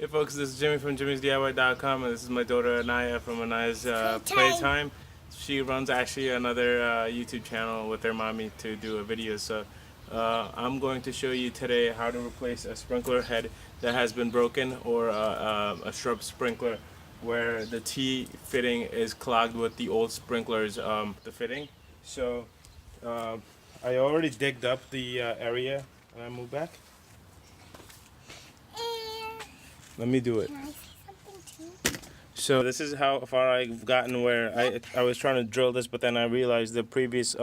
Hey folks, this is Jimmy from jimmysdiy.com, and this is my daughter Anaya from Anaya's Playtime. She runs actually another YouTube channel with her mommy to do a video. So I'm going to show you today how to replace a sprinkler head that has been broken, or a shrub sprinkler where the T fitting is clogged with the old sprinklers, the fitting. So I already digged up the area. Can I move back? Let me do it. Can I say something too? So this is how far I've gotten, where I was trying to drill this, but then I realized the previous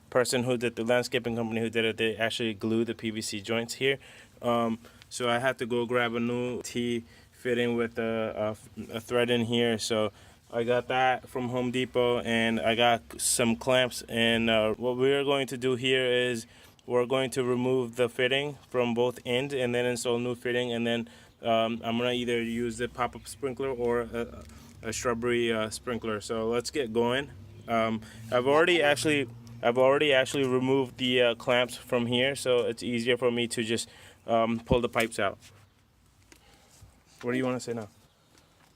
person who did the landscaping company who did it, they actually glued the PVC joints here. So I had to go grab a new T fitting with a thread in here. So I got that from Home Depot, and I got some clamps. And what we're going to do here is we're going to remove the fitting from both ends and then install new fitting, and then I'm gonna either use the pop-up sprinkler or a shrubbery sprinkler. So let's get going. I've already actually removed the clamps from here, so it's easier for me to just pull the pipes out. What do you want to say now?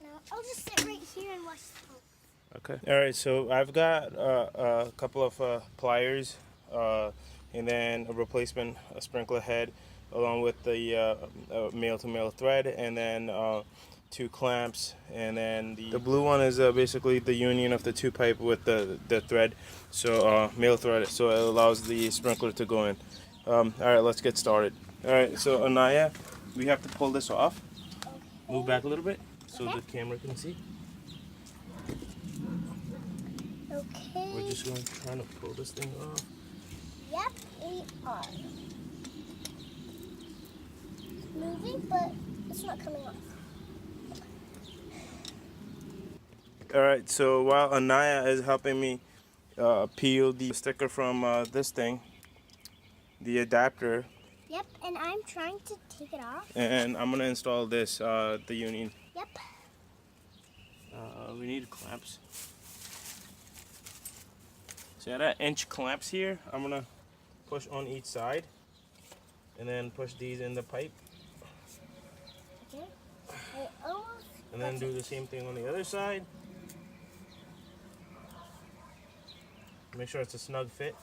No, I'll just sit right here and watch the phone. Okay. All right. So I've got a couple of pliers, and then a replacement sprinkler head, along with the male-to-male thread, and then 2 clamps, and then the blue one is basically the union of the 2 pipe with the thread, so male thread, so it allows the sprinkler to go in. All right, let's get started. All right, so Anaya, we have to pull this off. Okay. Move back a little bit so Okay. the camera can see. Okay. We're just going to try to pull this thing off. Yep, we are. Moving, but it's not coming off. All right, so while Anaya is helping me peel the sticker from this thing, the adapter, Yep, and I'm trying to take it off. and I'm gonna install this, the union. Yep. We need clamps. So I got 1-inch clamps here. I'm gonna push on each side, and then push these in the pipe, Okay. I almost. and then do the same thing on the other side. Make sure it's a snug fit.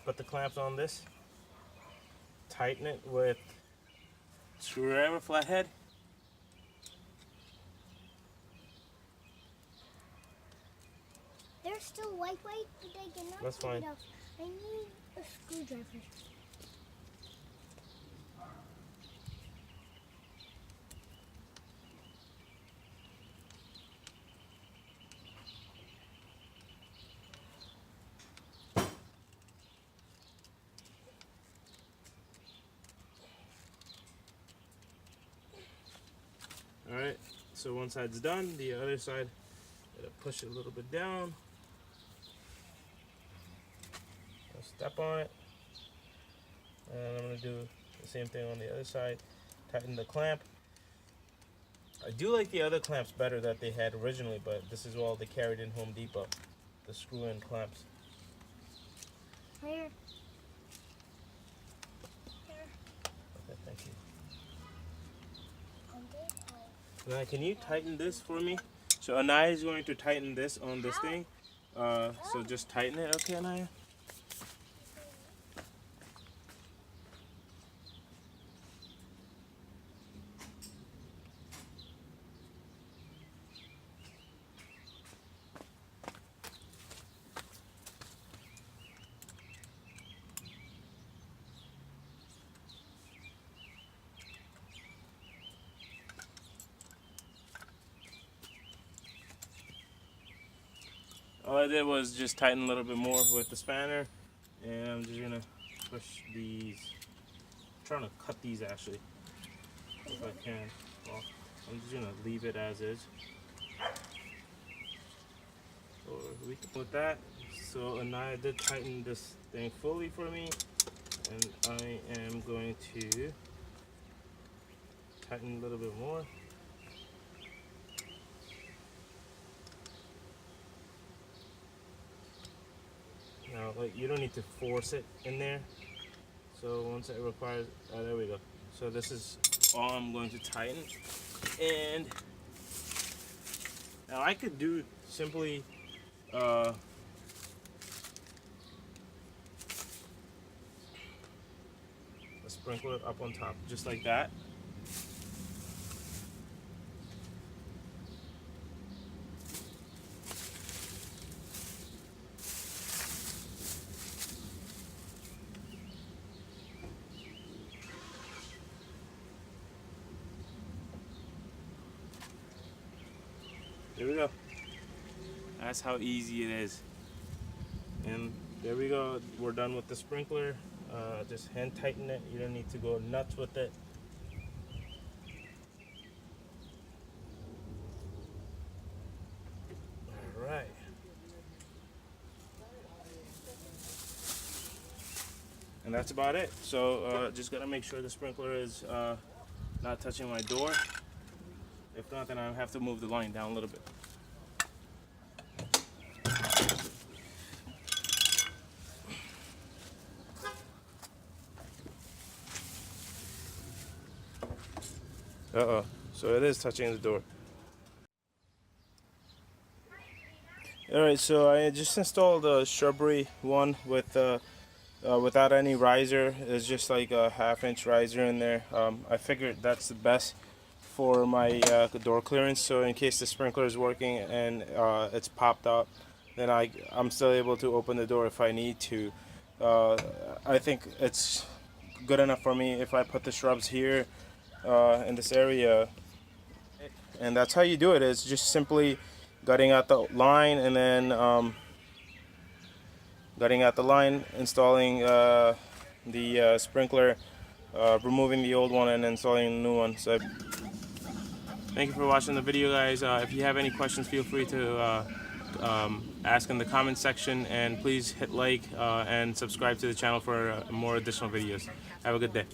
Put the clamps on this. Tighten it with screwdriver flathead. They're still white, but I cannot That's take fine. it off. I need a screwdriver. Alright, so one side's done, the other side, push it a little bit down. I'll step on it. And I'm going to do the same thing on the other side. Tighten the clamp. I do like the other clamps better that they had originally, but this is all they carried in Home Depot. The screw-in clamps. Here. Okay, thank you. Now, can you tighten this for me? So Anaya is going to tighten this on this thing. So just tighten it, okay, Anaya? All I did was just tighten a little bit more with the spanner, and I'm just gonna push these. I'm trying to cut these actually, if I can. Well, I'm just gonna leave it as is. So we can put that. So Anaya did tighten this thing fully for me, and I am going to tighten a little bit more. Now, like, you don't need to force it in there. So once it requires, there we go. So this is all I'm going to tighten. And now I could do simply a sprinkler up on top, just like that. There we go. That's how easy it is. And there we go. We're done with the sprinkler. Just hand tighten it. You don't need to go nuts with it. All right. And that's about it. So just gotta make sure the sprinkler is not touching my door. If not, then I have to move the line down a little bit. Uh-oh. So it is touching the door. Alright, so I just installed a shrubbery one with without any riser. It's just like a 1/2 inch riser in there. I figured that's the best for my door clearance, so in case the sprinkler is working and it's popped up, then I'm still able to open the door if I need to. I think it's good enough for me if I put the shrubs here in this area. And that's how you do it. It's just simply gutting out the line and then gutting out the line, installing the sprinkler, removing the old one and installing a new one. So thank you for watching the video, guys. If you have any questions, feel free to ask in the comment section, and please hit like and subscribe to the channel for more additional videos. Have a good day.